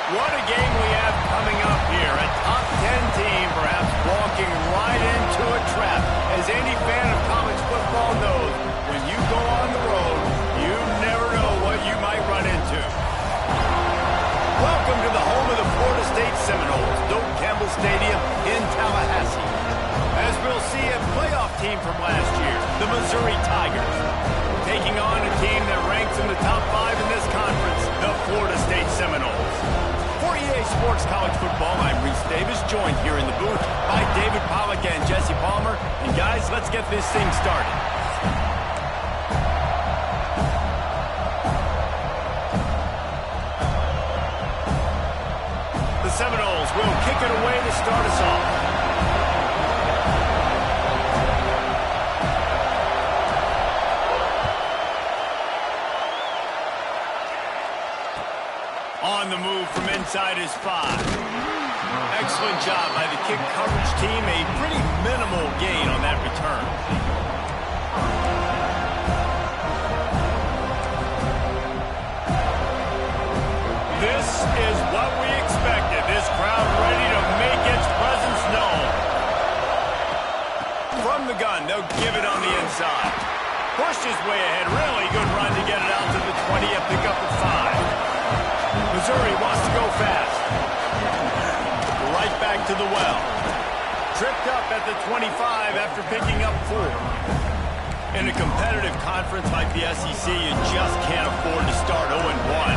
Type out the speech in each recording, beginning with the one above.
What a game we have coming up here. A top 10 team perhaps walking right into a trap. As any fan of college football knows, when you go on the road, you never know what you might run into. Welcome to the home of the Florida State Seminoles, Doak Campbell Stadium in Tallahassee. As we'll see, a playoff team from last year, the Missouri Tigers, taking on a team that ranks in the top 5 in this conference, the Florida State Seminoles. For EA Sports College Football, I'm Reese Davis, joined here in the booth by David Pollack and Jesse Palmer. And guys, let's get this thing started. The Seminoles will kick it away to start us off. On the move from inside his 5. Excellent job by the kick coverage team. A pretty minimal gain on that return. This is what we expected. This crowd ready to make its presence known. From the gun, they'll give it on the inside. Pushed his way ahead. Really good run to get it out to the 20 and pick up the 5. Missouri wants to go fast. Right back to the well. Tripped up at the 25 after picking up 4. In a competitive conference like the SEC, you just can't afford to start 0-1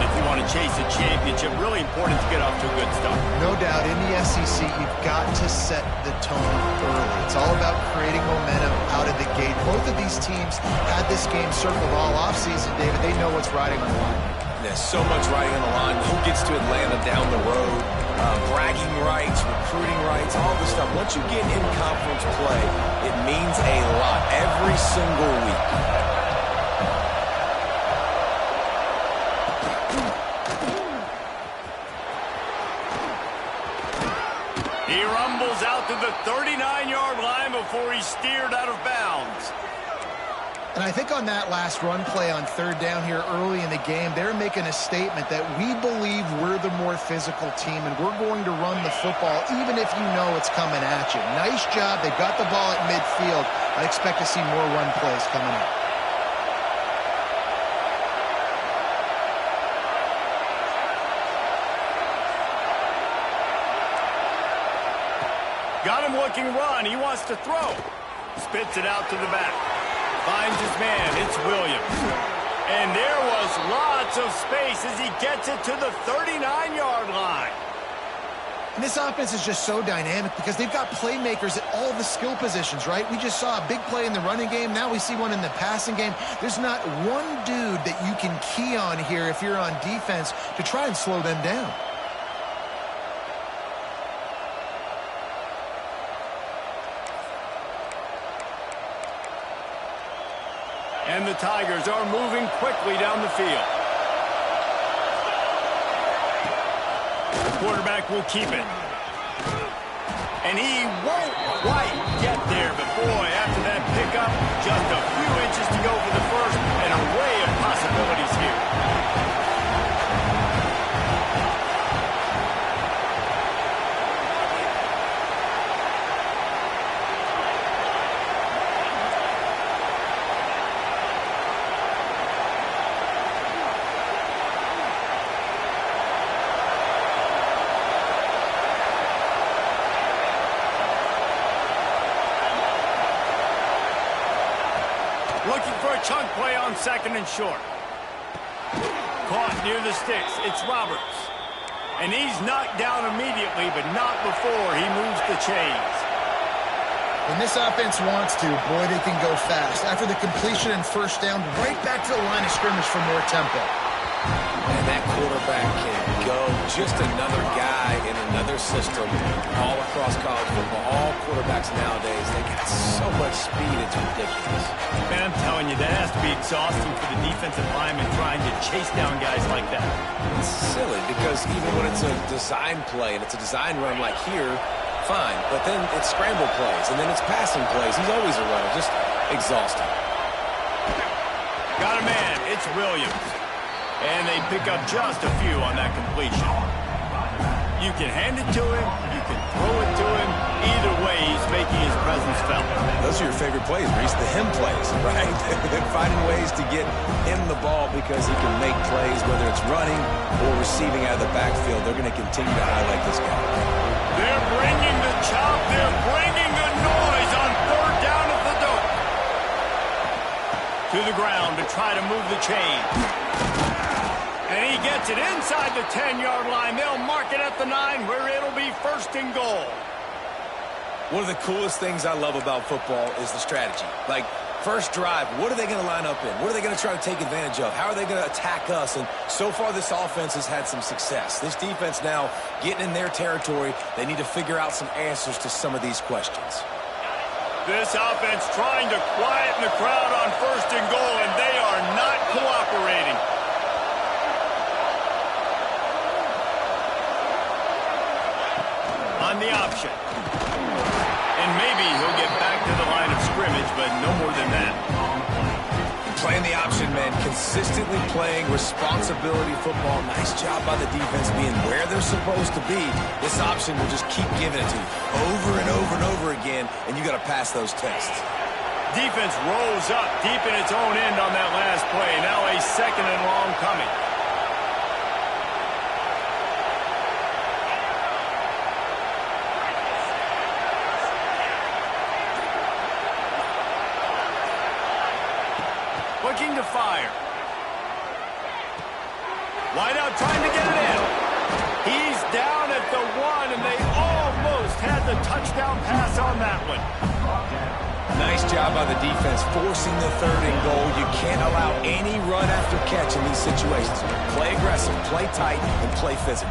if you want to chase a championship. Really important to get off to a good start. No doubt, in the SEC, you've got to set the tone early. It's all about creating momentum out of the gate. Both of these teams had this game circled all offseason, David. They know what's riding on the line. There's so much riding on the line. Who gets to Atlanta down the road? Bragging rights, recruiting rights, all this stuff. Once you get in conference play, it means a lot every single week. He rumbles out to the 39-yard line before he's steered out of bounds. And I think on that last run play on third down here early in the game, they're making a statement that we believe we're the more physical team and we're going to run the football even if you know it's coming at you. Nice job. They got the ball at midfield. I expect to see more run plays coming up. Got him looking run. He wants to throw. Spits it out to the back. Finds his man. It's Williams. And there was lots of space as he gets it to the 39-yard line. And this offense is just so dynamic because they've got playmakers at all the skill positions, right? We just saw a big play in the running game. Now we see one in the passing game. There's not one dude that you can key on here if you're on defense to try and slow them down. And the Tigers are moving quickly down the field. The quarterback will keep it. And he won't quite get there, but boy, after that pickup, just a few inches to go for the first, an array of possibilities here. Looking for a chunk play on second and short. Caught near the sticks. It's Roberts. And he's knocked down immediately, but not before he moves the chains. When this offense wants to, boy, they can go fast. After the completion and first down, right back to the line of scrimmage for more tempo. And that quarterback can go. Just another guy in another system all across college football. All quarterbacks nowadays, they got so much speed, it's ridiculous. Man, I'm telling you, that has to be exhausting for the defensive lineman trying to chase down guys like that. It's silly because even when it's a design play and it's a design run like here, fine. But then it's scramble plays and then it's passing plays. He's always a runner. Just exhausting. Got a man. It's Williams. And they pick up just a few on that completion. You can hand it to him, you can throw it to him. Either way, he's making his presence felt. Those are your favorite plays, Reese, the him plays, right? They're finding ways to get him the ball because he can make plays, whether it's running or receiving out of the backfield. They're going to continue to highlight this guy. They're bringing the chop. They're bringing the noise on third down at the dope. To the ground to try to move the chain. And he gets it inside the 10-yard line. They'll mark it at the 9 where it'll be first and goal. One of the coolest things I love about football is the strategy. Like, first drive, what are they going to line up in? What are they going to try to take advantage of? How are they going to attack us? And so far, this offense has had some success. This defense now getting in their territory. They need to figure out some answers to some of these questions. This offense trying to quieten the crowd on first and goal, and they are not cooperating. On the option. And maybe he'll get back to the line of scrimmage, but no more than that. Playing the option, man. Consistently playing responsibility football. Nice job by the defense being where they're supposed to be. This option will just keep giving it to you over and over and over again, and you got to pass those tests. Defense rose up deep in its own end on that last play. Now a second and long coming. Looking to fire. Wide out trying to get it in. He's down at the 1, and they almost had the touchdown pass on that one. Nice job by the defense forcing the third and goal. You can't allow any run after catch in these situations. Play aggressive, play tight, and play physical.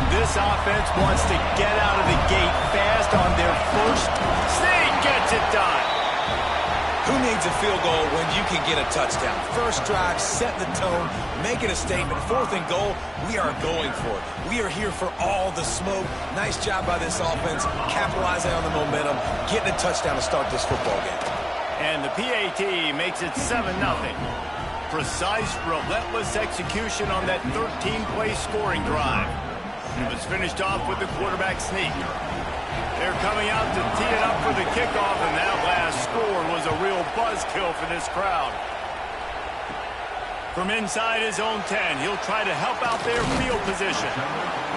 This offense wants to get out of the gate fast on their first. Sneak gets it done. Who needs a field goal when you can get a touchdown? First drive, set the tone, making a statement. Fourth and goal, we are going for it. We are here for all the smoke. Nice job by this offense, capitalizing on the momentum, getting a touchdown to start this football game. And the PAT makes it 7-0. Precise, relentless execution on that 13-play scoring drive. It was finished off with the quarterback sneak. They're coming out to tee it up for the kickoff, and that last score was a real buzzkill for this crowd. From inside his own 10, he'll try to help out their field position.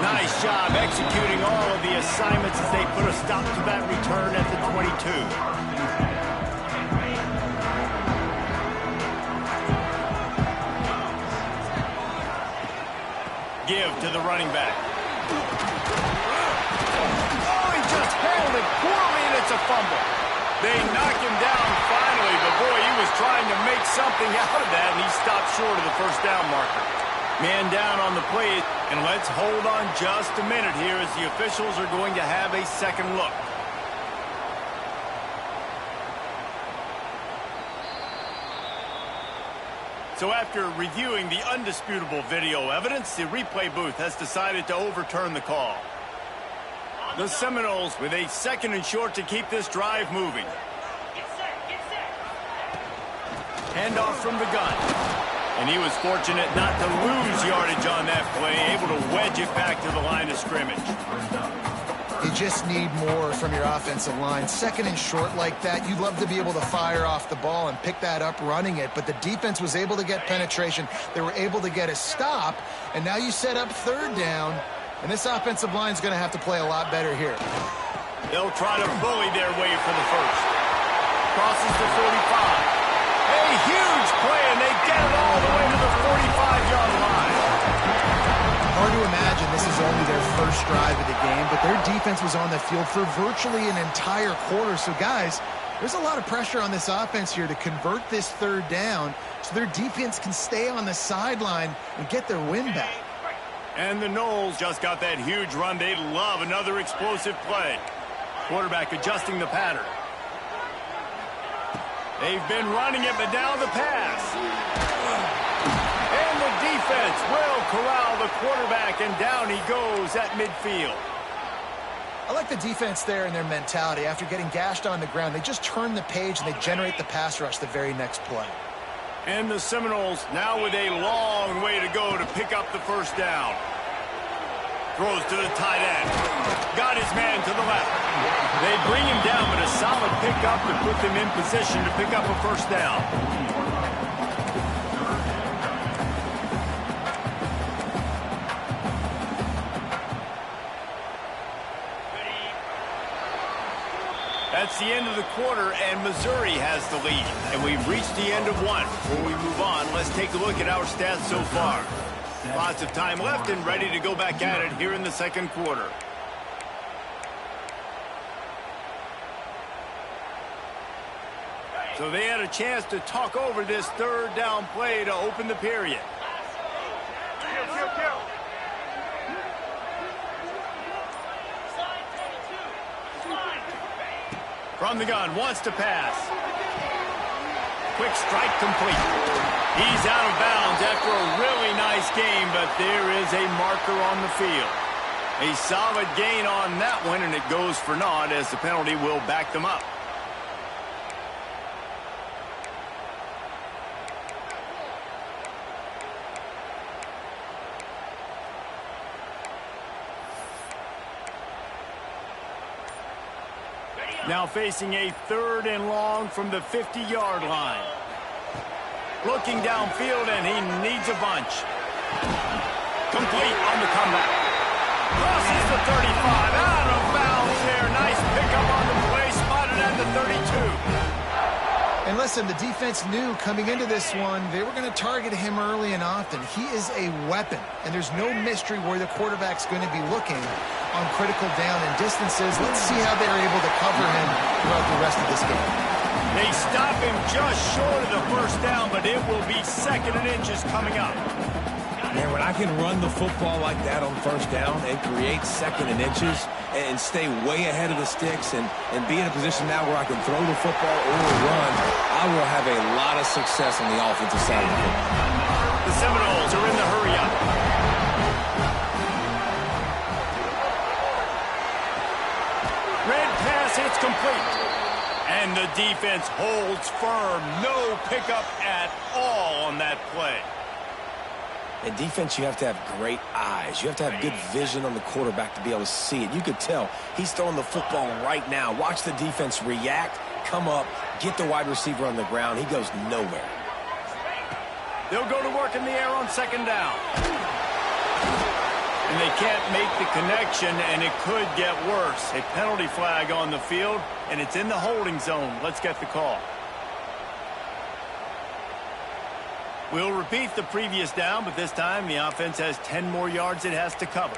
Nice job executing all of the assignments as they put a stop to that return at the 22. Give to the running back. Oh, he just handled it poorly, and it's a fumble. They knock him down finally, but boy, he was trying to make something out of that, and he stopped short of the first down marker. Man down on the play, and let's hold on just a minute here as the officials are going to have a second look. So after reviewing the undisputable video evidence, the replay booth has decided to overturn the call. The Seminoles with a second and short to keep this drive moving. Handoff from the gun. And he was fortunate not to lose yardage on that play, able to wedge it back to the line of scrimmage. You just need more from your offensive line. Second and short like that, you'd love to be able to fire off the ball and pick that up running it, but the defense was able to get penetration. They were able to get a stop, and now you set up third down, and this offensive line is going to have to play a lot better here. They'll try to bully their way for the first. Crosses the 45. A huge play, and they get it all the way to the 45-yard line. Hard to imagine this is only their first drive of the game, but their defense was on the field for virtually an entire quarter. So, guys, there's a lot of pressure on this offense here to convert this third down so their defense can stay on the sideline and get their win back. And the Noles just got that huge run. They'd love another explosive play. Quarterback adjusting the pattern. They've been running it, but now the pass. And the defense defense will corral the quarterback, and down he goes at midfield. I like the defense there and their mentality. After getting gashed on the ground, they just turn the page and they generate the pass rush the very next play. And the Seminoles now with a long way to go to pick up the first down. Throws to the tight end. Got his man to the left. They bring him down, but a solid pickup to put them in position to pick up a first down. That's the end of the quarter, and Missouri has the lead. And we've reached the end of one. Before we move on, let's take a look at our stats so far. Lots of time left and ready to go back at it here in the second quarter. So they had a chance to talk over this third down play to open the period. From the gun, wants to pass. Quick strike complete. He's out of bounds after a really nice game, but there is a marker on the field. A solid gain on that one, and it goes for naught as the penalty will back them up. Now facing a third and long from the 50-yard line. Looking downfield, and he needs a bunch. Complete on the comeback. Crosses the 35, out of bounds there. Nice pickup on the play, spotted at the 32. And listen, the defense knew coming into this one, they were going to target him early and often. He is a weapon, and there's no mystery where the quarterback's going to be looking on critical down and distances. Let's see how they're able to cover him throughout the rest of this game. They stop him just short of the first down, but it will be second and inches coming up. Man, when I can run the football like that on first down and create second and inches and stay way ahead of the sticks and be in a position now where I can throw the football or run, I will have a lot of success on the offensive side of the football. The Seminoles are in the hurry-up. Red pass, it's complete. And the defense holds firm. No pickup at all on that play. In defense, you have to have great eyes. You have to have good vision on the quarterback to be able to see it. You could tell he's throwing the football right now. Watch the defense react, come up, get the wide receiver on the ground. He goes nowhere. They'll go to work in the air on second down. And they can't make the connection, and it could get worse. A penalty flag on the field, and it's in the holding zone. Let's get the call. We'll repeat the previous down, but this time the offense has 10 more yards it has to cover.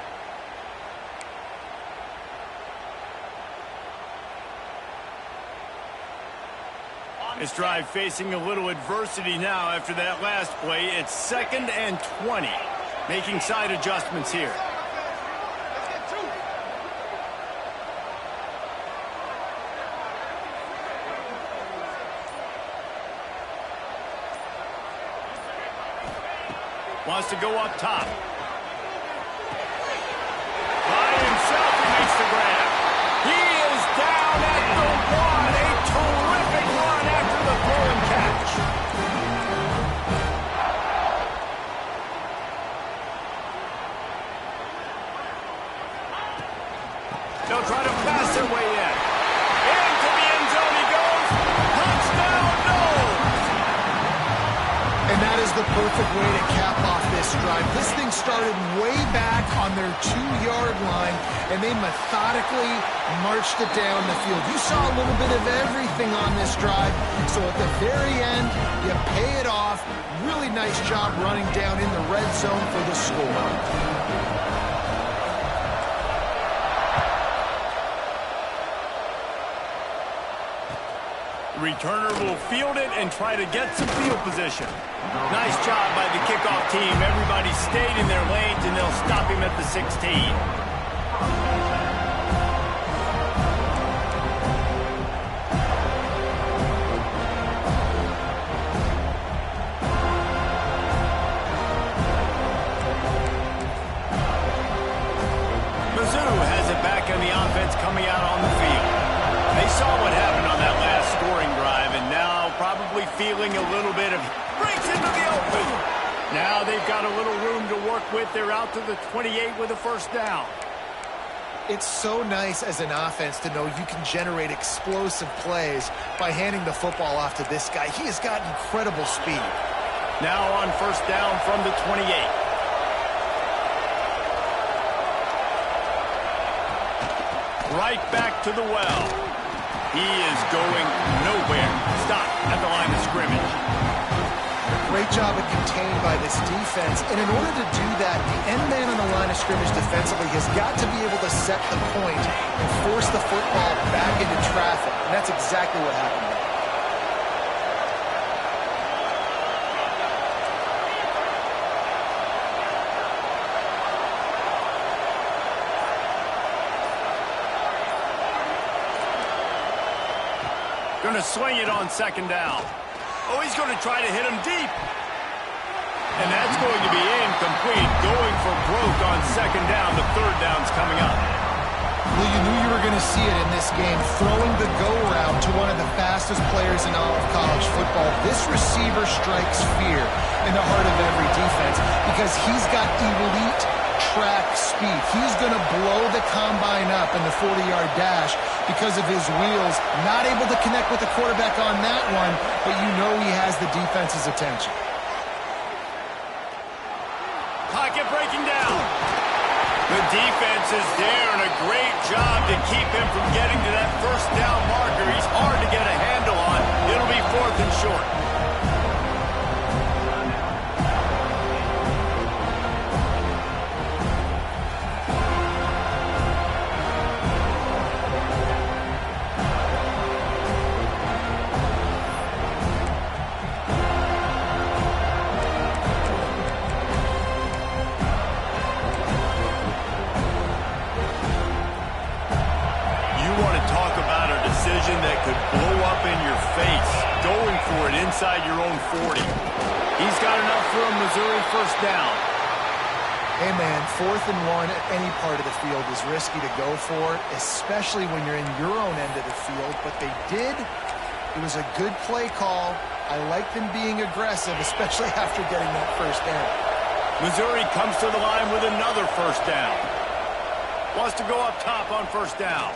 This drive facing a little adversity now after that last play. It's 2nd and 20. Making side adjustments here. Wants to go up top. By himself, he makes the grab. He is down at the 1. A terrific run after the throw and catch. They'll try to pass their way in. Into the end zone he goes. Touchdown, no! And that is the perfect way to cap off this drive. This thing started way back on their 2-yard line, and they methodically marched it down the field. You saw a little bit of everything on this drive, so at the very end, you pay it off. Really nice job running down in the red zone for the score. Returner will field it and try to get some field position. Nice job by the kickoff team. Everybody stayed in their lanes, and they'll stop him at the 16. Mizzou has it back in the offense coming out on the field. They saw what happened on that last scoring drive, and now probably feeling a little bit of breaks into the open. Now they've got a little room to work with. They're out to the 28 with a first down. It's so nice as an offense to know you can generate explosive plays by handing the football off to this guy. He has got incredible speed. Now on first down from the 28. Right back to the well. He is going nowhere. Stop at the line of scrimmage. Great job of contained by this defense. And in order to do that, the end man on the line of scrimmage defensively has got to be able to set the point and force the football back into traffic. And that's exactly what happened there. Going to swing it on second down. Oh, he's going to try to hit him deep. And that's going to be incomplete. Going for broke on second down. The third down's coming up. Well, you knew you were going to see it in this game. Throwing the go route to one of the fastest players in all of college football. This receiver strikes fear in the heart of every defense because he's got elite track speed. He's going to blow the combine up in the 40-yard dash because of his wheels. Not able to connect with the quarterback on that one, but you know he has the defense's attention. Pocket breaking down. The defense is there, and a great job to keep him from getting to that first down marker. He's hard to get a handle on. It'll be 4th and short. That could blow up in your face, going for it inside your own 40. He's got enough for a Missouri first down. Hey, man, 4th and 1 at any part of the field is risky to go for, especially when you're in your own end of the field. But they did. It was a good play call. I like them being aggressive, especially after getting that first down. Missouri comes to the line with another first down. Wants to go up top on first down.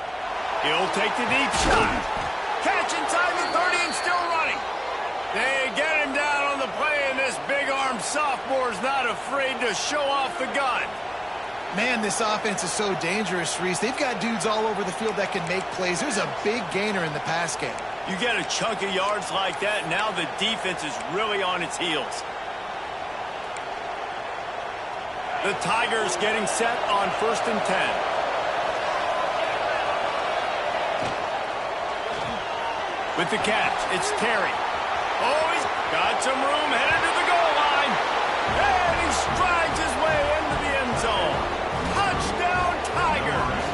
He'll take the deep shot. Catch inside the 30 and still running. They get him down on the play, and this big-armed sophomore is not afraid to show off the gun. Man, this offense is so dangerous, Reese. They've got dudes all over the field that can make plays. There's a big gainer in the pass game. You get a chunk of yards like that, now the defense is really on its heels. The Tigers getting set on 1st and 10. With the catch, it's Terry. Oh, he's got some room headed to the goal line. And he strides his way into the end zone. Touchdown, Tigers.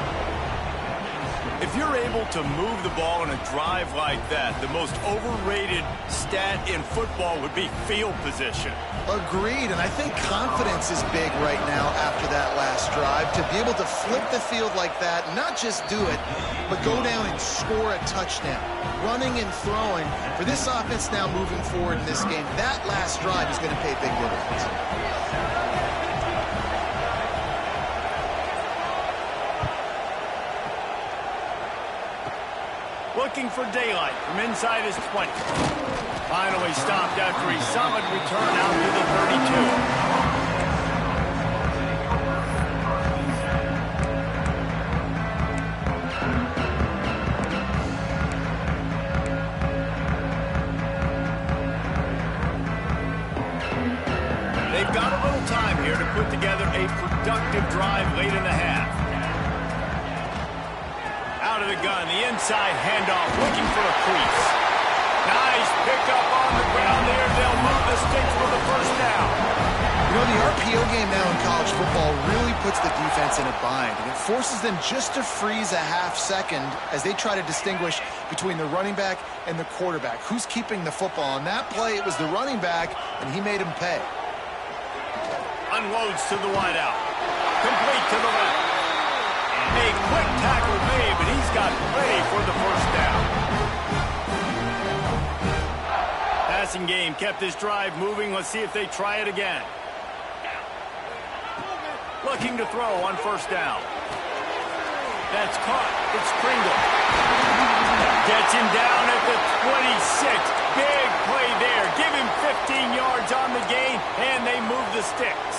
If you're able to move the ball in a drive like that, the most overrated stat in football would be field position. Agreed, and I think confidence is big right now after that last drive. To be able to flip the field like that, not just do it, but go down and score a touchdown. Running and throwing. For this offense now moving forward in this game, that last drive is going to pay big dividends. Looking for daylight from inside his 20. Finally stopped after a solid return out to the 32. They've got a little time here to put together a productive drive late in the half. Out of the gun, the inside handoff, looking for a crease. Nice pickup on the ground there. They'll move the sticks for the first down. You know, the RPO game now in college football really puts the defense in a bind, and it forces them just to freeze a half second as they try to distinguish between the running back and the quarterback. Who's keeping the football? On that play, it was the running back, and he made him pay. Unloads to the wideout. Complete to the left. A quick tackle made, but he's got plenty for the first down. Passing game kept this drive moving. Let's see if they try it again. Looking to throw on first down. That's caught. It's Kringle. Gets him down at the 26. Big play there. Give him 15 yards on the gain, and they move the sticks.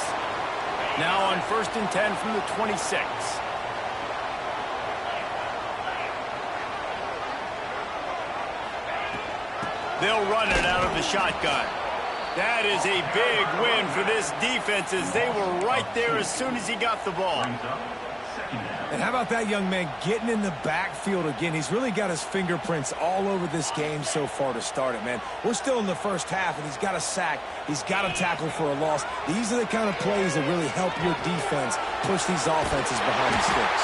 Now on 1st and 10 from the 26. They'll run it out of the shotgun. That is a big win for this defense as they were right there as soon as he got the ball. And how about that young man getting in the backfield again? He's really got his fingerprints all over this game so far to start it, man. We're still in the first half, and he's got a sack. He's got a tackle for a loss. These are the kind of plays that really help your defense push these offenses behind the sticks.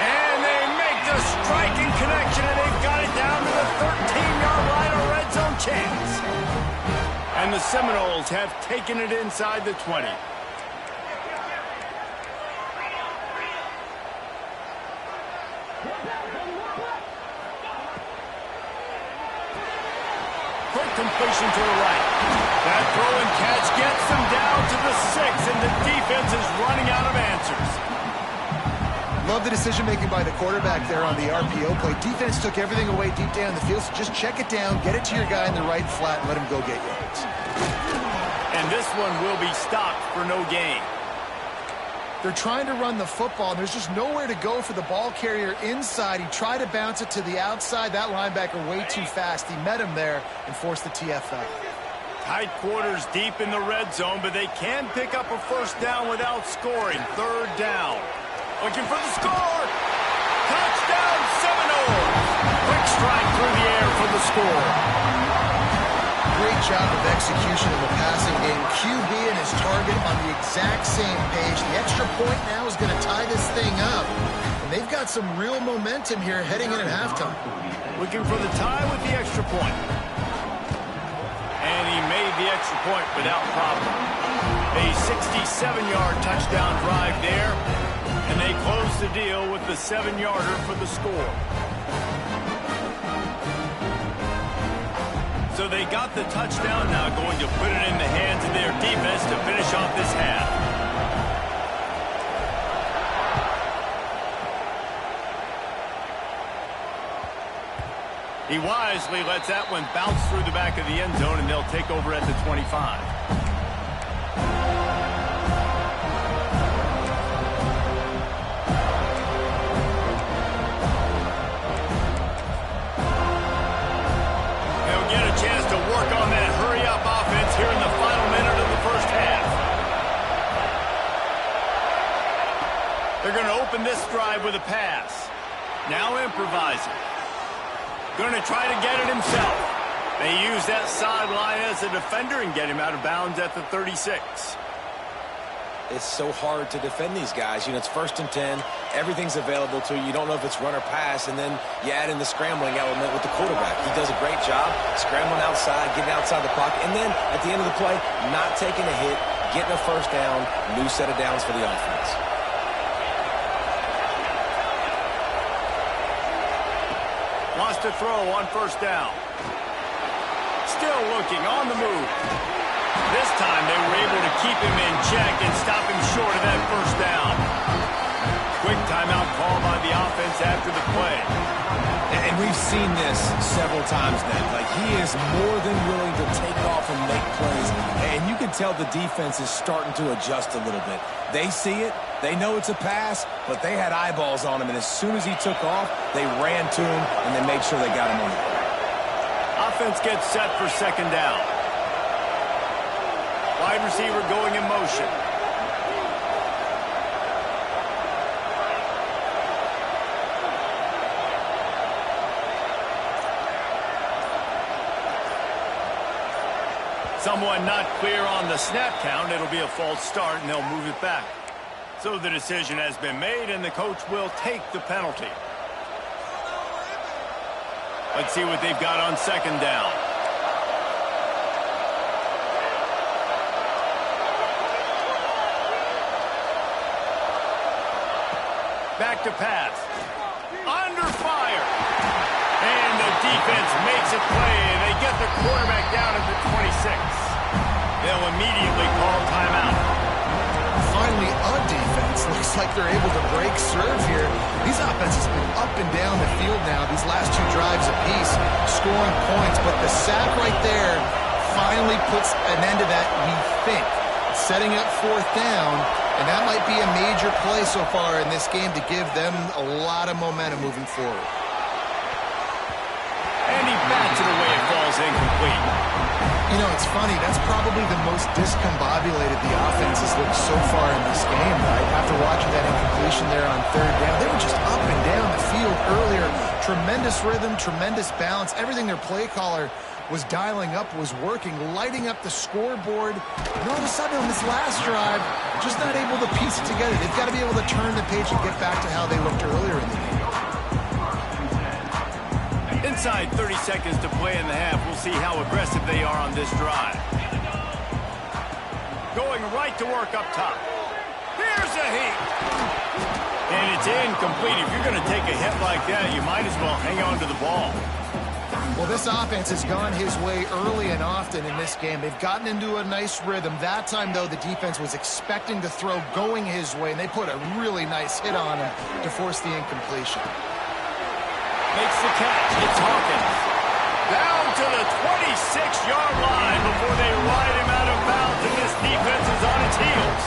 And they make the striking connection, and they've got it down to the 13-yard line, a red zone chance. And the Seminoles have taken it inside the 20. Quick completion to the right. That throw and catch gets them down to the 6, and the defense is running out of answers. Love the decision-making by the quarterback there on the RPO play. Defense took everything away deep down the field, so just check it down, get it to your guy in the right flat, and let him go get yards. And this one will be stopped for no gain. They're trying to run the football, and there's just nowhere to go for the ball carrier inside. He tried to bounce it to the outside. That linebacker way too fast. He met him there and forced the TFL. Tight quarters deep in the red zone, but they can pick up a first down without scoring. 3rd down. Looking for the score. Touchdown, Seminoles. Quick strike through the air for the score. Great job of execution in the passing game. QB and his target on the exact same page. The extra point now is going to tie this thing up. And they've got some real momentum here heading in at halftime. Looking for the tie with the extra point. And he made the extra point without problem. A 67-yard touchdown drive there. And they close the deal with the 7-yarder for the score. So they got the touchdown, now going to put it in the hands of their defense to finish off this half. He wisely lets that one bounce through the back of the end zone, and they'll take over at the 25. Here in the final minute of the first half. They're going to open this drive with a pass. Now improvising. Going to try to get it himself. They use that sideline as a defender and get him out of bounds at the 36. It's so hard to defend these guys. You know, it's 1st and 10. Everything's available to you. You don't know if it's run or pass, and then you add in the scrambling element with the quarterback. He does a great job scrambling outside, getting outside the pocket, and then at the end of the play, not taking a hit, getting a first down, new set of downs for the offense. Wants to throw on first down. Still looking on the move. This time they were able to keep him in check and stop him short of that first down. Quick timeout call by the offense after the play. And we've seen this several times now. Like, he is more than willing to take off and make plays. And you can tell the defense is starting to adjust a little bit. They see it. They know it's a pass, but they had eyeballs on him. And as soon as he took off, they ran to him, and they made sure they got him on it. Offense gets set for 2nd down. Wide receiver going in motion. Someone not clear on the snap count. It'll be a false start, and they'll move it back. So the decision has been made, and the coach will take the penalty. Let's see what they've got on 2nd down. Back to pass. Under fire. And the defense makes a play. They get the quarterback down at the 26. They'll immediately call timeout. Finally, a defense. Looks like they're able to break serve here. These offenses have been up and down the field now, these last two drives apiece, scoring points. But the sack right there finally puts an end to that, we think. Setting up fourth down, and that might be a major play so far in this game to give them a lot of momentum moving forward. And he bats it away. It falls incomplete. You know, it's funny. That's probably the most discombobulated the offense has looked so far in this game, right? After watching that incompletion there on third down, they were just up and down the field earlier. Tremendous rhythm, tremendous balance. Everything their play caller was dialing up was working, lighting up the scoreboard. And all of a sudden on this last drive, just not able to piece it together. They've got to be able to turn the page and get back to how they looked earlier in the game. Inside 30 seconds to play in the half. We'll see how aggressive they are on this drive. Going right to work up top. Here's a heat. And it's incomplete. If you're going to take a hit like that, you might as well hang on to the ball. Well, this offense has gone his way early and often in this game. They've gotten into a nice rhythm. That time, though, the defense was expecting to throw going his way, and they put a really nice hit on him to force the incompletion. Makes the catch. It's Hawkins. Down to the 26-yard line before they ride him out of bounds, and this defense is on its heels.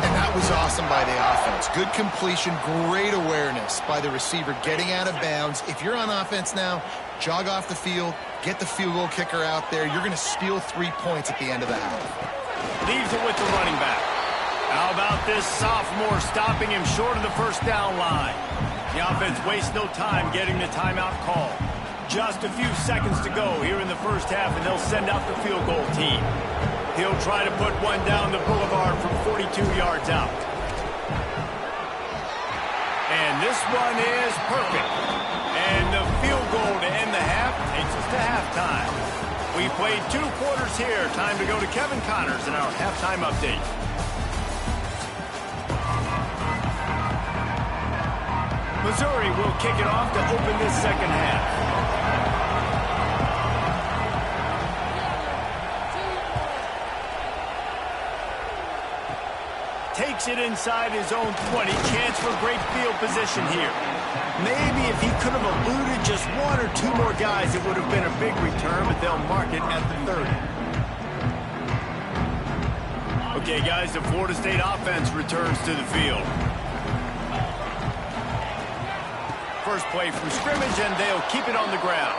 And that was awesome by the offense. Good completion, great awareness by the receiver getting out of bounds. If you're on offense now, jog off the field, get the field goal kicker out there. You're going to steal 3 points at the end of the half. Leaves it with the running back. How about this sophomore stopping him short of the first down line? The offense wastes no time getting the timeout call. Just a few seconds to go here in the first half, and they'll send out the field goal team. He'll try to put one down the boulevard from 42 yards out. And this one is perfect. And the field goal to end the half takes us to halftime. We played 2 quarters here. Time to go to Kevin Connors in our halftime update. Missouri will kick it off to open this second half. Takes it inside his own 20. Chance for great field position here. Maybe if he could have eluded just 1 or 2 more guys, it would have been a big return, but they'll mark it at the 30. Okay, guys, the Florida State offense returns to the field. First play from scrimmage, and they'll keep it on the ground.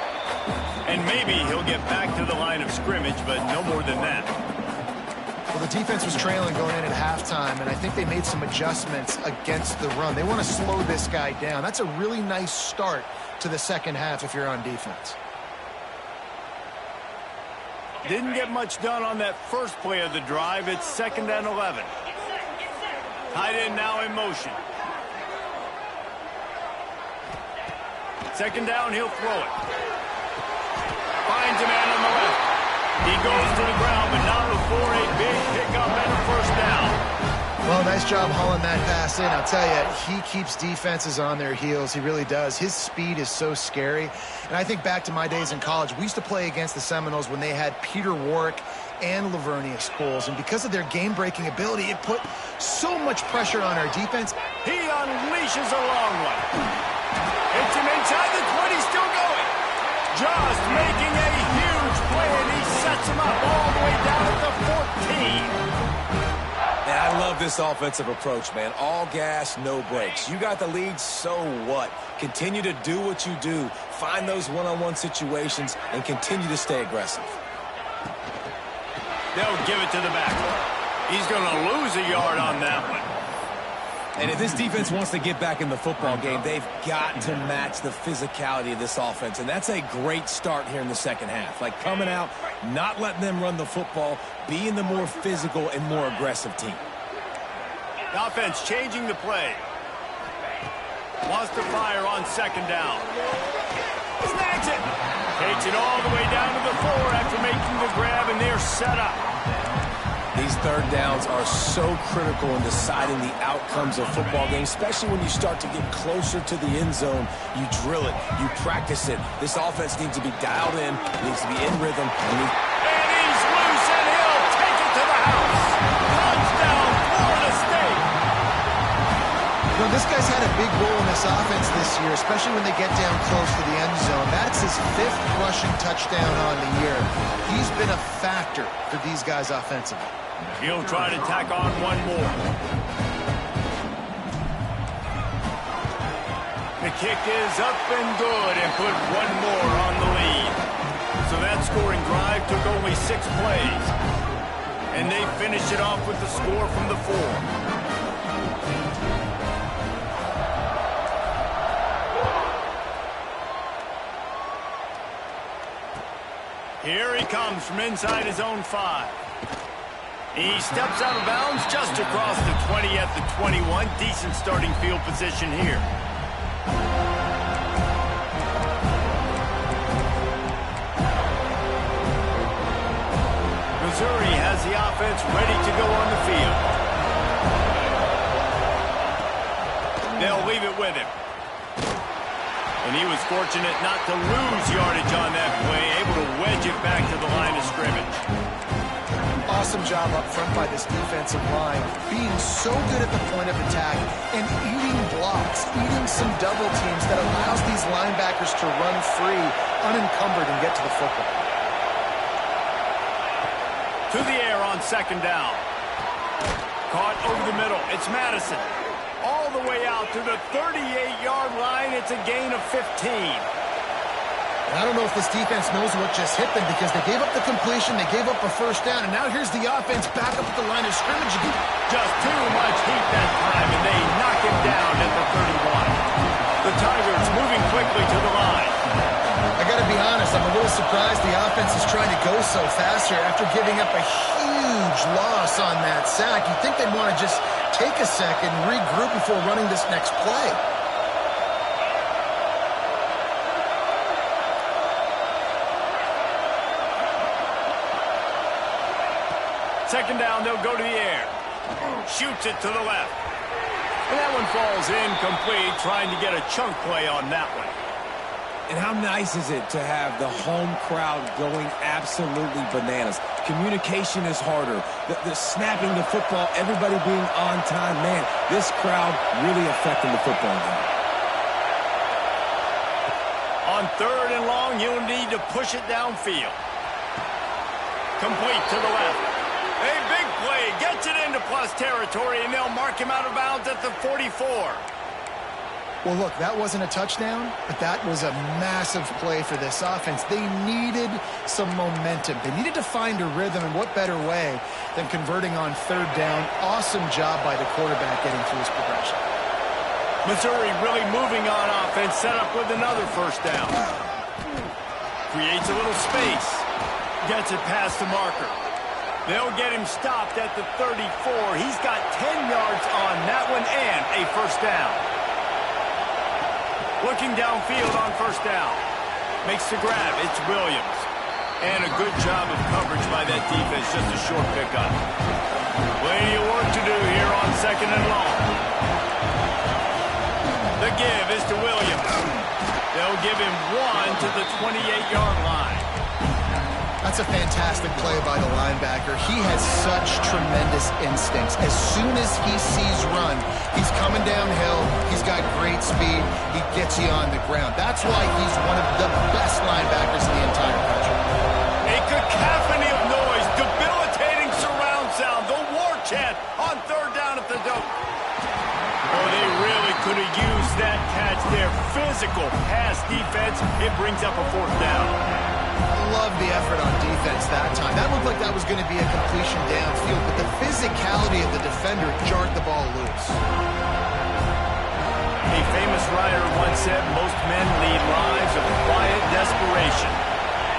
And maybe he'll get back to the line of scrimmage, but no more than that. Well, the defense was trailing going in at halftime, and I think they made some adjustments against the run. They want to slow this guy down. That's a really nice start to the second half if you're on defense. Didn't get much done on that first play of the drive. It's 2nd and 11. Tight end now in motion. Second down, he'll throw it. Finds a man on the left. He goes to the ground, but not before a big pickup and a first down. Well, nice job hauling that pass in. I'll tell you, he keeps defenses on their heels. He really does. His speed is so scary. And I think back to my days in college. We used to play against the Seminoles when they had Peter Warwick and Lavernius Coles. And because of their game-breaking ability, it put so much pressure on our defense. He unleashes a long one. Hits him inside the 20, still going. Just making a huge play, and he sets him up all the way down at the 14. Man, I love this offensive approach, man. All gas, no brakes. You got the lead, so what? Continue to do what you do. Find those one-on-one situations and continue to stay aggressive. They'll give it to the back. He's going to lose a yard on that one. And if this defense wants to get back in the football game, they've got to match the physicality of this offense. And that's a great start here in the second half. Like coming out, not letting them run the football, being the more physical and more aggressive team. The offense changing the play. Wants to fire on second down. Snags it. Takes it all the way down to the 4 after making the grab, and they're set up. These third downs are so critical in deciding the outcomes of football games, especially when you start to get closer to the end zone. You drill it, you practice it. This offense needs to be dialed in, needs to be in rhythm. And he's loose, and he'll take it to the house. Touchdown, Florida State. You know, this guy's had a big role in this offense this year, especially when they get down close to the end zone. That's his 5th rushing touchdown on the year. He's been a factor for these guys offensively. He'll try to tack on one more. The kick is up and good and put one more on the lead. So that scoring drive took only 6 plays. And they finished it off with the score from the 4. Here he comes from inside his own 5. He steps out of bounds just across the 20 at the 21. Decent starting field position here. Missouri has the offense ready to go on the field. They'll leave it with him. And he was fortunate not to lose yardage on that play, able to wedge it back to the line of scrimmage. Awesome job up front by this defensive line, being so good at the point of attack and eating blocks, eating some double teams that allows these linebackers to run free, unencumbered, and get to the football. To the air on 2nd down. Caught over the middle. It's Madison. All the way out to the 38-yard line. It's a gain of 15. I don't know if this defense knows what just hit them because they gave up the completion, they gave up a 1st down, and now here's the offense back up at the line of scrimmage again. Just too much heat that time, and they knock him down at the 31. The Tigers moving quickly to the line. I got to be honest, I'm a little surprised the offense is trying to go so fast here after giving up a huge loss on that sack. You'd think they'd want to just take a second and regroup before running this next play. Second down, they'll go to the air. Shoots it to the left. And that one falls incomplete, trying to get a chunk play on that one. And how nice is it to have the home crowd going absolutely bananas? Communication is harder. The snapping the football, everybody being on time. Man, this crowd really affecting the football game. On 3rd and long, you'll need to push it downfield. Complete to the left. A big play, gets it into plus territory, and they'll mark him out of bounds at the 44. Well, look, that wasn't a touchdown, but that was a massive play for this offense. They needed some momentum. They needed to find a rhythm, and what better way than converting on 3rd down. Awesome job by the quarterback getting through his progression. Missouri really moving on offense, set up with another 1st down. Creates a little space. Gets it past the marker. They'll get him stopped at the 34. He's got 10 yards on that one and a 1st down. Looking downfield on 1st down. Makes the grab. It's Williams. And a good job of coverage by that defense. Just a short pickup. Plenty of work to do here on 2nd and long. The give is to Williams. They'll give him 1 to the 28-yard line. That's a fantastic play by the linebacker. He has such tremendous instincts. As soon as he sees run, he's coming downhill. He's got great speed. He gets you on the ground. That's why he's one of the best linebackers in the entire country. A cacophony of noise, debilitating surround sound, the war chant on 3rd down at the dope. Oh, they really could have used that catch there. Physical pass defense. It brings up a 4th down. Love the effort on defense that time. That looked like that was going to be a completion downfield, but the physicality of the defender jarred the ball loose. A famous writer once said, most men lead lives of quiet desperation.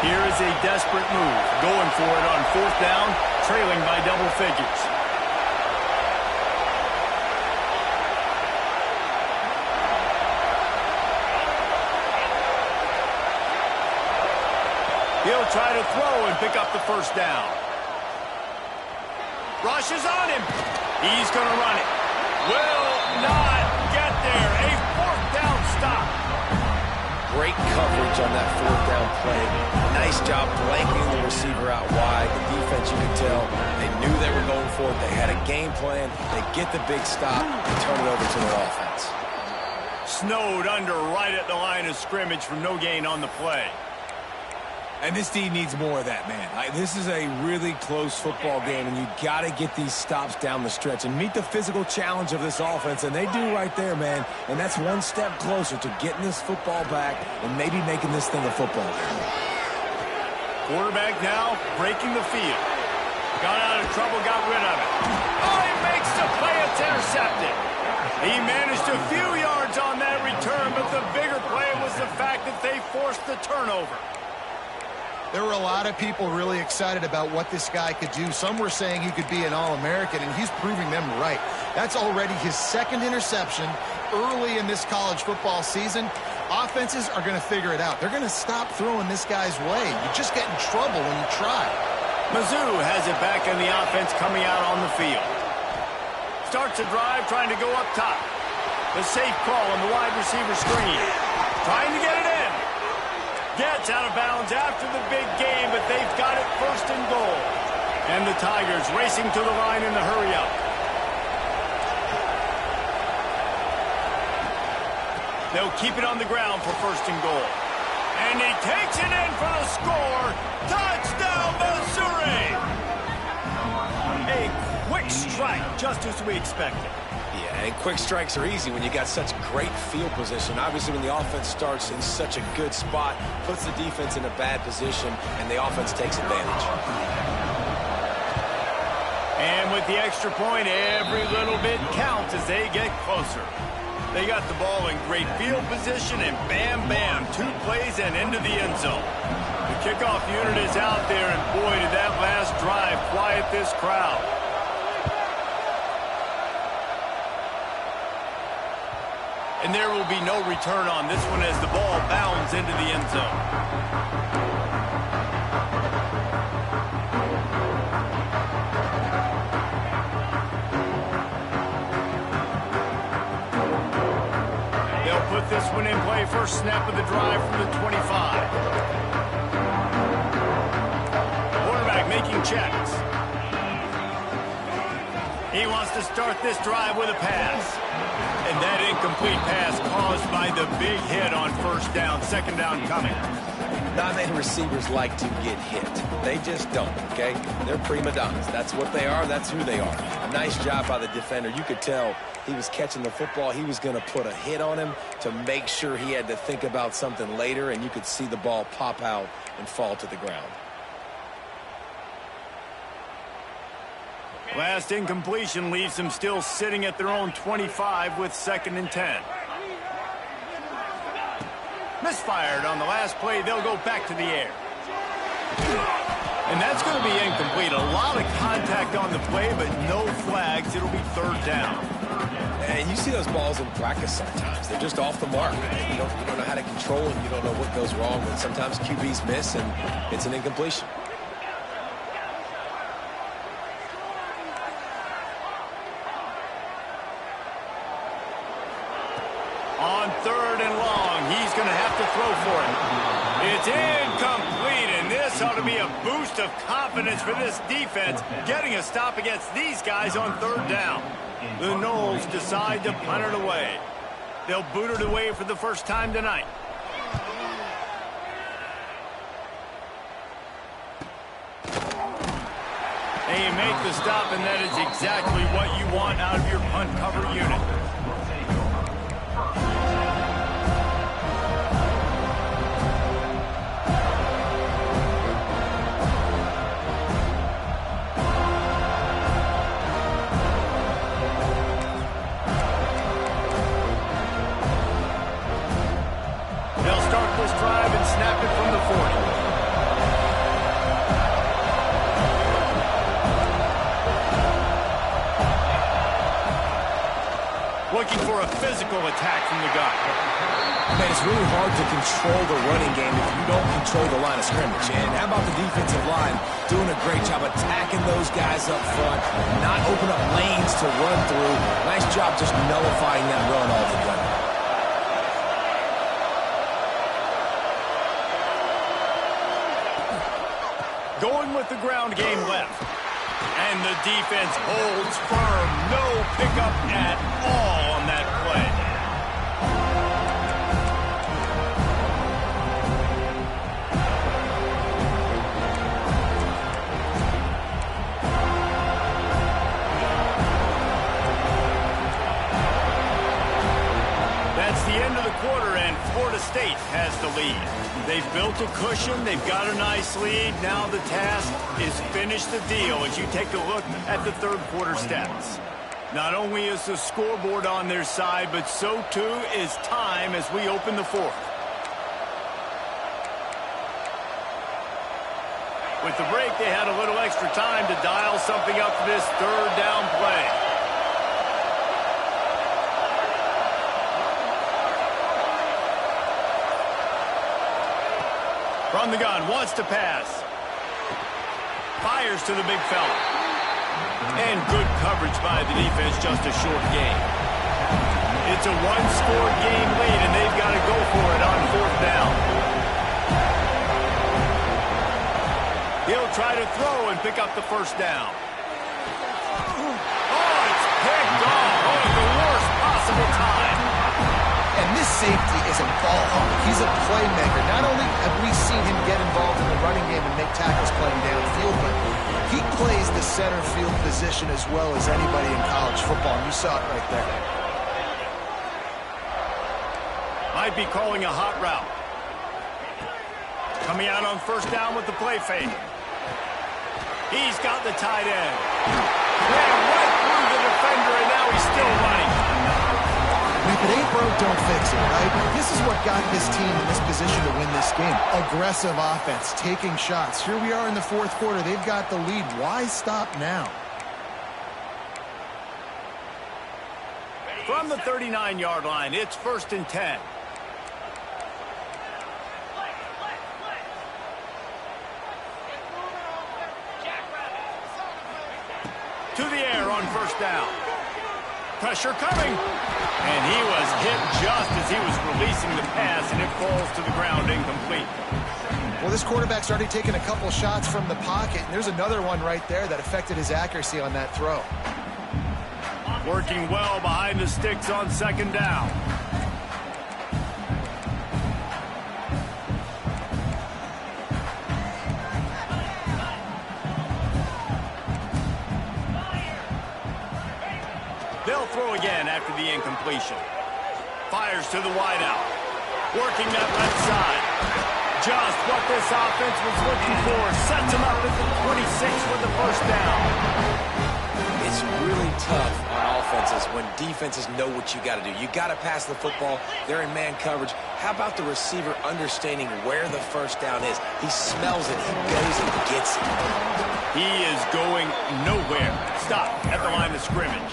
Here is a desperate move, going for it on 4th down, trailing by double figures. He'll try to throw and pick up the 1st down. Rushes on him. He's going to run it. Will not get there. A fourth down stop. Great coverage on that fourth down play. Nice job blanketing the receiver out wide. The defense, you could tell, they knew they were going for it. They had a game plan. They get the big stop and turn it over to their offense. Snowed under right at the line of scrimmage for no gain on the play. And this team needs more of that, man. This is a really close football game, and you got to get these stops down the stretch and meet the physical challenge of this offense, and they do right there, man. And that's one step closer to getting this football back and maybe making this thing a football game. Quarterback now breaking the field. Got out of trouble, got rid of it. Oh, he makes the play. It's intercepted. He managed a few yards on that return, but the bigger play was the fact that they forced the turnover. There were a lot of people really excited about what this guy could do. Some were saying he could be an All-American, and he's proving them right. That's already his second interception early in this college football season. Offenses are going to figure it out. They're going to stop throwing this guy's way. You just get in trouble when you try. Mizzou has it back in the offense coming out on the field. Starts a drive trying to go up top. The safe call on the wide receiver screen. Trying to get it in. Gets out of bounds after the big game, but they've got it first and goal. And the Tigers racing to the line in the hurry-up. They'll keep it on the ground for first and goal. And he takes it in for the score. Touchdown, Missouri! A quick strike, just as we expected. Yeah, and quick strikes are easy when you got such great field position. Obviously, when the offense starts in such a good spot, puts the defense in a bad position, and the offense takes advantage. And with the extra point, every little bit counts as they get closer. They got the ball in great field position, and bam, bam, 2 plays and into the end zone. The kickoff unit is out there, and boy, did that last drive quiet this crowd. And there will be no return on this one as the ball bounds into the end zone. They'll put this one in play. First snap of the drive from the 25. Quarterback making checks. He wants to start this drive with a pass. And that incomplete pass caused by the big hit on first down, second down coming. Not many receivers like to get hit. They just don't, okay? They're prima donnas. That's what they are. That's who they are. A nice job by the defender. You could tell he was catching the football. He was going to put a hit on him to make sure he had to think about something later, and you could see the ball pop out and fall to the ground. Last incompletion leaves them still sitting at their own 25 with 2nd and 10. Misfired on the last play. They'll go back to the air. And that's going to be incomplete. A lot of contact on the play, but no flags. It'll be 3rd down. And you see those balls in practice sometimes. They're just off the mark. You don't know how to control them. You don't know what goes wrong. And sometimes QBs miss, and it's an incompletion. On 3rd and long, he's going to have to throw for it. It's incomplete, and this ought to be a boost of confidence for this defense, getting a stop against these guys on 3rd down. The Noles decide to punt it away. They'll boot it away for the first time tonight. They make the stop, and that is exactly what you want out of your punt cover unit. This drive and snap it from the 40. Looking for a physical attack from the gun. Man, it's really hard to control the running game if you don't control the line of scrimmage. And how about the defensive line doing a great job attacking those guys up front, not open up lanes to run through. Nice job just nullifying that run altogether. Going with the ground game left. And the defense holds firm. No pickup at all on that play. That's the end of the quarter, and Florida State has the lead. They've built a cushion. They've got a nice lead. Now the task is finish the deal as you take a look at the third quarter stats. Not only is the scoreboard on their side, but so too is time as we open the fourth. With the break, they had a little extra time to dial something up for this third down play. From the gun, wants to pass. Fires to the big fella. And good coverage by the defense, just a short game. It's a one-score game lead, and they've got to go for it on fourth down. He'll try to throw and pick up the first down. Oh, it's picked off. Oh, at the worst possible time. And this safety is a ball hawk. He's a playmaker. Not only have we seen him get involved in the running game and make tackles playing downfield, but he plays the center field position as well as anybody in college football. And you saw it right there. Might be calling a hot route. Coming out on first down with the play fake. He's got the tight end. Ran right through the defender, and now he's still running. If it ain't broke, don't fix it, right? This is what got this team in this position to win this game. Aggressive offense, taking shots. Here we are in the fourth quarter. They've got the lead. Why stop now? From the 39-yard line, it's 1st and 10. To the air on first down. Pressure coming. And he was hit just as he was releasing the pass, and it falls to the ground incomplete. Well, this quarterback's already taken a couple shots from the pocket, and there's another one right there that affected his accuracy on that throw. Working well behind the sticks on second down. They'll throw again after the incompletion. Fires to the wideout. Working that left side. Just what this offense was looking for. Sets him up at the 26 with the first down. It's really tough on offenses when defenses know what you got to do. You got to pass the football. They're in man coverage. How about the receiver understanding where the first down is? He smells it. He goes and gets it. He is going nowhere. Stop at the line of scrimmage.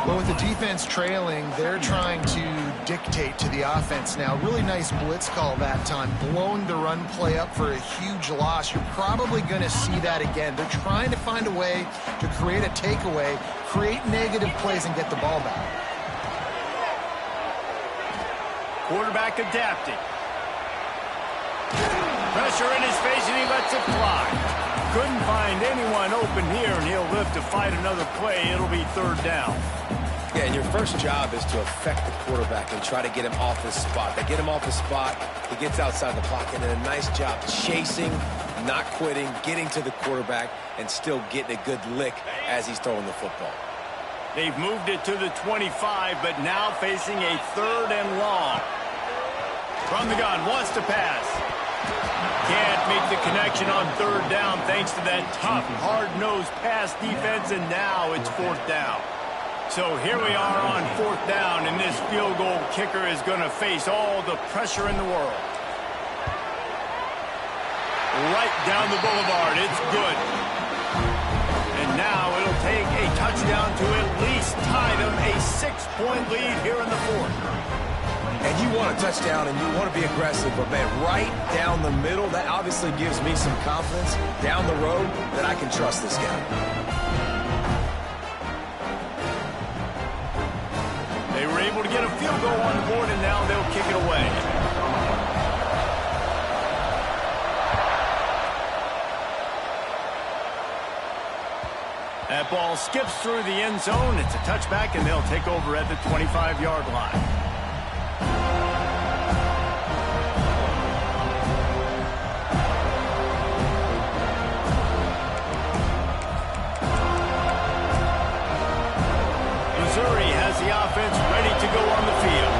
Well, with the defense trailing, they're trying to dictate to the offense now. Really nice blitz call that time, blowing the run play up for a huge loss. You're probably going to see that again. They're trying to find a way to create a takeaway, create negative plays, and get the ball back. Quarterback adapting. Pressure in his face, and he lets it fly. Couldn't find anyone open here, and he'll live to fight another play. It'll be third down. Yeah, and your first job is to affect the quarterback and try to get him off his spot. They get him off his spot, he gets outside the pocket, and a nice job chasing, not quitting, getting to the quarterback, and still getting a good lick as he's throwing the football. They've moved it to the 25, but now facing a third and long. From the gun, wants to pass. Can't make the connection on third down thanks to that tough, hard-nosed pass defense, and now it's fourth down. So here we are on fourth down, and this field goal kicker is going to face all the pressure in the world. Right down the boulevard, it's good. And now it'll take a touchdown to at least tie them, a 6 6-point lead here in the fourth. And you want a touchdown and you want to be aggressive, but man, right down the middle, that obviously gives me some confidence down the road that I can trust this guy. They were able to get a field goal on the board, and now they'll kick it away. That ball skips through the end zone. It's a touchback, and they'll take over at the 25-yard line. Missouri has the offense ready to go on the field.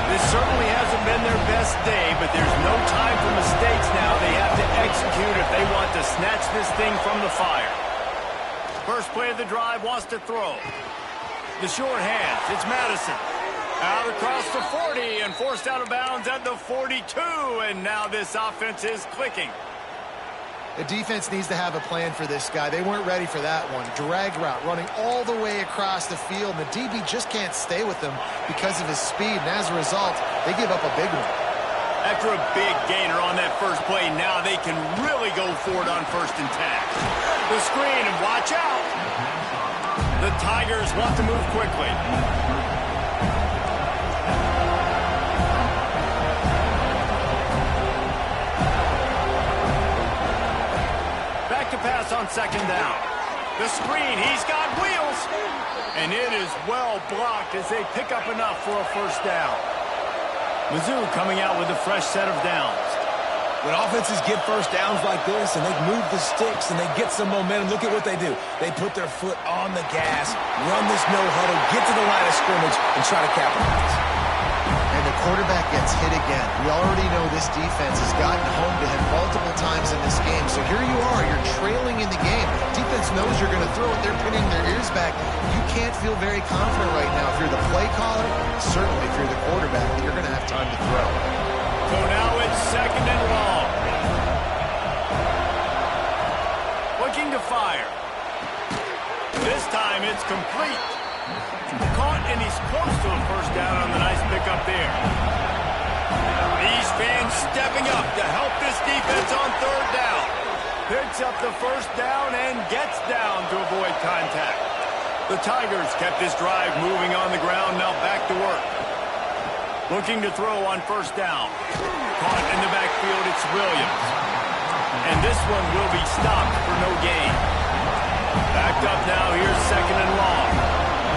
This certainly hasn't been their best day, but there's no time for mistakes now. They have to execute if they want to snatch this thing from the fire. First play of the drive, wants to throw. The short hands, it's Madison. Out across the 40 and forced out of bounds at the 42, and now this offense is clicking. The defense needs to have a plan for this guy. They weren't ready for that one. Drag route, running all the way across the field, and the DB just can't stay with him because of his speed, and as a result, they give up a big one. After a big gainer on that first play, now they can really go for it on 1st and 10. The screen, and watch out. The Tigers want to move quickly. Back to pass on 2nd down. The screen, he's got wheels. And it is well blocked as they pick up enough for a 1st down. Mizzou coming out with a fresh set of downs. When offenses get 1st downs like this and they move the sticks and they get some momentum, look at what they do. They put their foot on the gas, run this no huddle, get to the line of scrimmage, and try to capitalize. And the quarterback gets hit again. We already know this defense has gotten home to him multiple times in this game. So here you are, you're trailing in the game. Defense knows you're going to throw it. They're pinning their ears back. You can't feel very confident right now. If you're the play caller, certainly if you're the quarterback, you're going to have time to throw. So now it's 2nd and long. Looking to fire. This time it's complete. Caught, and he's close to a 1st down on the nice pickup there. These fans stepping up to help this defense on 3rd down. Picks up the 1st down and gets down to avoid contact. The Tigers kept this drive moving on the ground, now back to work. Looking to throw on 1st down. Caught in the backfield, it's Williams. And this one will be stopped for no gain. Backed up now, here's 2nd and long.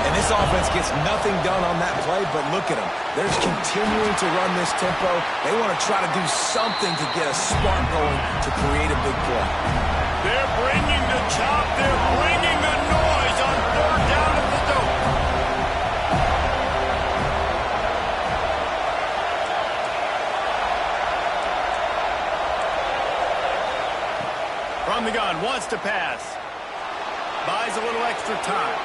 And this offense gets nothing done on that play, but look at them. They're just continuing to run this tempo. They want to try to do something to get a spark going to create a big play. They're bringing the chop. They're bringing the noise on 3rd down at the dope. From the gun, wants to pass. Buys a little extra time.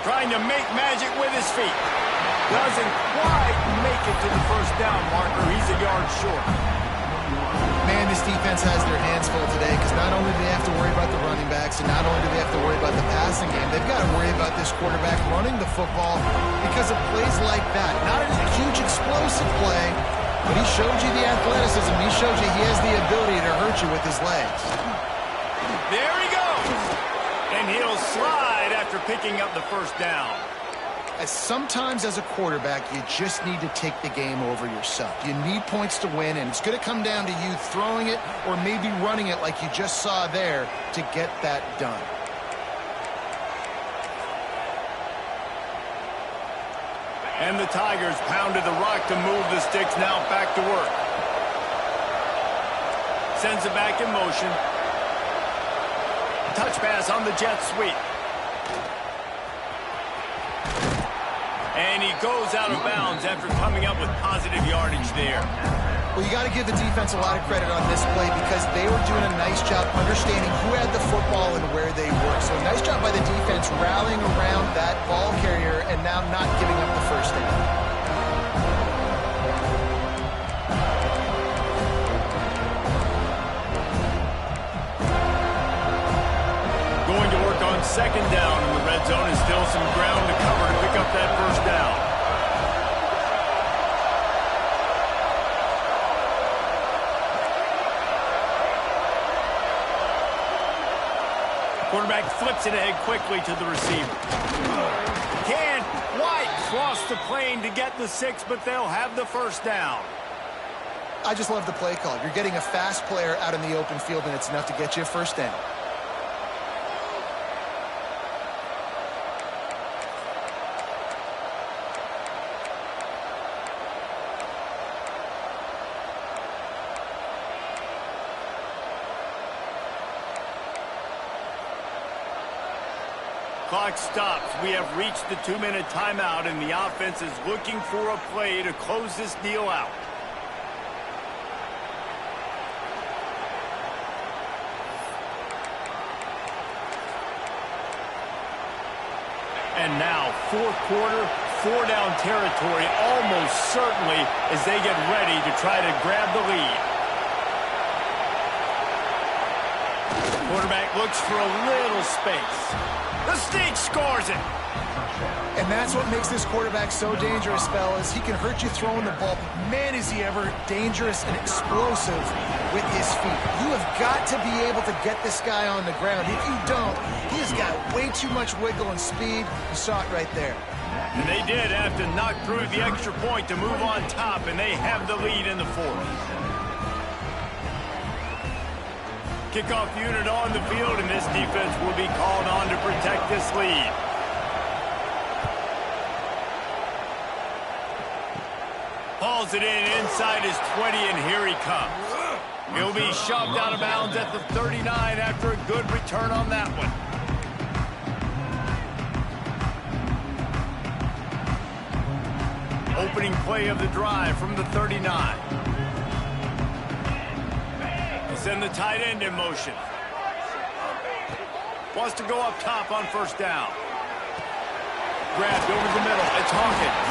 Trying to make magic with his feet. Doesn't quite make it to the 1st down marker. He's a yard short. Man, this defense has their hands full today because not only do they have to worry about the running backs and not only do they have to worry about the passing game, they've got to worry about this quarterback running the football because of plays like that. Not a huge explosive play, but he showed you the athleticism. He showed you he has the ability to hurt you with his legs. There he goes. And he'll slide after picking up the 1st down. Sometimes as a quarterback, you just need to take the game over yourself. You need points to win, and it's going to come down to you throwing it or maybe running it like you just saw there to get that done. And the Tigers pounded the rock to move the sticks, now back to work. Sends it back in motion. Touch pass on the jet sweep. And he goes out of bounds after coming up with positive yardage there. Well, you got to give the defense a lot of credit on this play because they were doing a nice job understanding who had the football and where they were. So a nice job by the defense rallying around that ball carrier and now not giving up the 1st down. Going to work on 2nd down in the red zone, and still some ground to cover to quarterback flips it ahead quickly to the receiver. Can't quite cross the plane to get the 6, but they'll have the first down. I just love the play call. You're getting a fast player out in the open field, and it's enough to get you a first down. Clock stops. We have reached the 2-minute timeout, and the offense is looking for a play to close this deal out. And now, fourth quarter, 4-down territory, almost certainly as they get ready to try to grab the lead. Quarterback looks for a little space. The sneak scores it. And that's what makes this quarterback so dangerous, fellas. He can hurt you throwing the ball, but man, is he ever dangerous and explosive with his feet. You have got to be able to get this guy on the ground. If you don't, he's got way too much wiggle and speed. You saw it right there. And they did have to knock through the extra point to move on top, and they have the lead in the fourth. Kickoff unit on the field, and this defense will be called on to protect this lead. Hauls it in inside his 20, and here he comes. He'll be shoved out of bounds at the 39 after a good return on that one. Opening play of the drive from the 39. Send the tight end in motion. Wants to go up top on first down. Grabbed over the middle. It's Hawkins.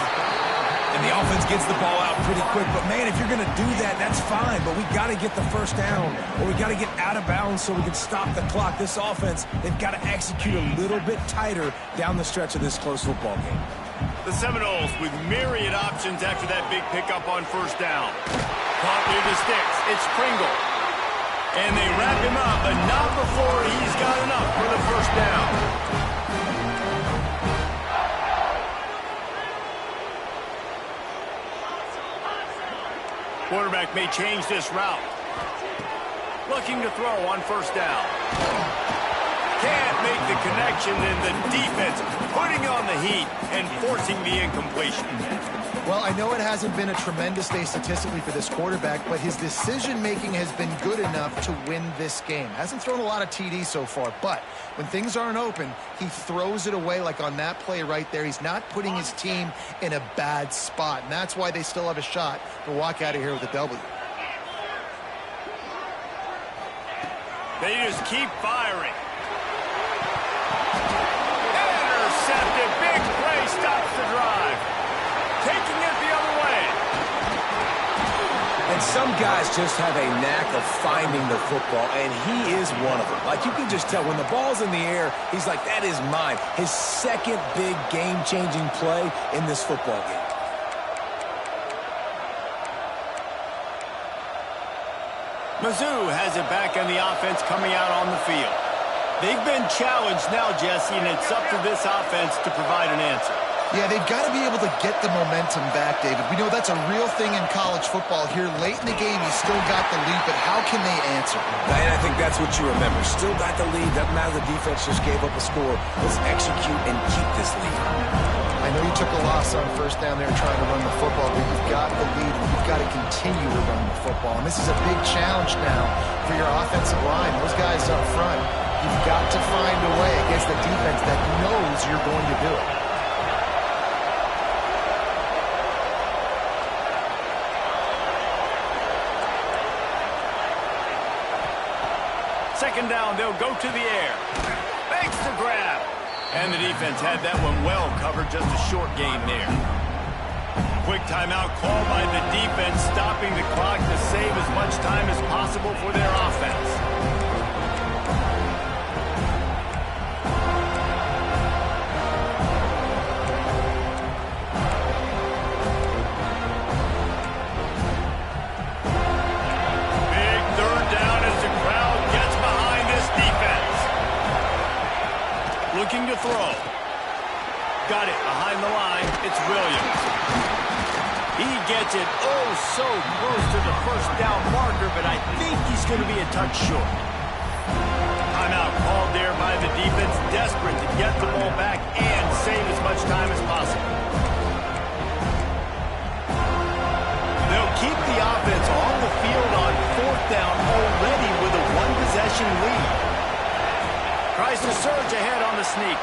And the offense gets the ball out pretty quick. But, man, if you're going to do that, that's fine. But we got to get the first down, or we got to get out of bounds so we can stop the clock. This offense, they've got to execute a little bit tighter down the stretch of this close football game. The Seminoles with myriad options after that big pickup on first down. Caught near the sticks. It's Pringle. And they wrap him up, but not before he's got enough for the first down. Quarterback may change this route. Looking to throw on first down. Can't make the connection, and the defense putting on the heat and forcing the incompletion. Well, I know it hasn't been a tremendous day statistically for this quarterback, but his decision-making has been good enough to win this game. Hasn't thrown a lot of TDs so far, but when things aren't open, he throws it away like on that play right there. He's not putting his team in a bad spot, and that's why they still have a shot to walk out of here with a W. They just keep firing. Intercepted. Big play stops the drive. Taking it the other way. And some guys just have a knack of finding the football, and he is one of them. Like, you can just tell when the ball's in the air, he's like, that is mine. His second big game-changing play in this football game. Mizzou has it back on the offense coming out on the field. They've been challenged now, Jesse, and it's up to this offense to provide an answer. Yeah, they've got to be able to get the momentum back, David. We know that's a real thing in college football. Here late in the game, you still got the lead, but how can they answer? And I think that's what you remember. Still got the lead. Doesn't matter the defense just gave up a score. Let's execute and keep this lead. I know you took a loss on first down there trying to run the football, but you've got the lead, and you've got to continue to run the football. And this is a big challenge now for your offensive line. Those guys up front, you've got to find a way against the defense that knows you're going to do it. Second down, they'll go to the air. Makes the grab. And the defense had that one well covered, just a short gain there. Quick timeout called by the defense, stopping the clock to save as much time as possible for their offense. Behind the line, it's Williams. He gets it so close to the first down marker, but I think he's going to be a touch short. Timeout called there by the defense, desperate to get the ball back and save as much time as possible. They'll keep the offense on the field on fourth down already with a one-possession lead. Tries to surge ahead on the sneak.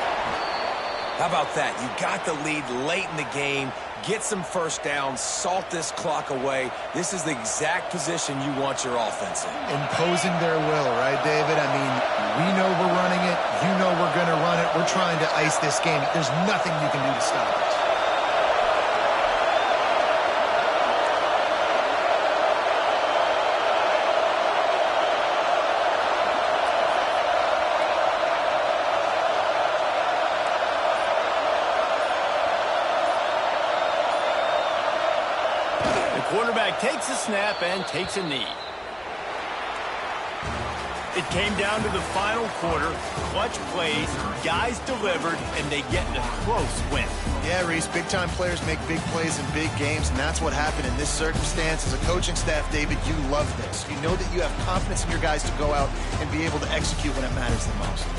How about that? You got the lead late in the game. Get some first downs. Salt this clock away. This is the exact position you want your offense in. Imposing their will, right, David? I mean, we know we're running it. You know we're going to run it. We're trying to ice this game. There's nothing you can do to stop us. Quarterback takes a snap and takes a knee. It came down to the final quarter. Clutch plays, guys delivered, and they get a close win. Yeah, Reese, big-time players make big plays in big games, and that's what happened in this circumstance. As a coaching staff, David, you love this. You know that you have confidence in your guys to go out and be able to execute when it matters the most.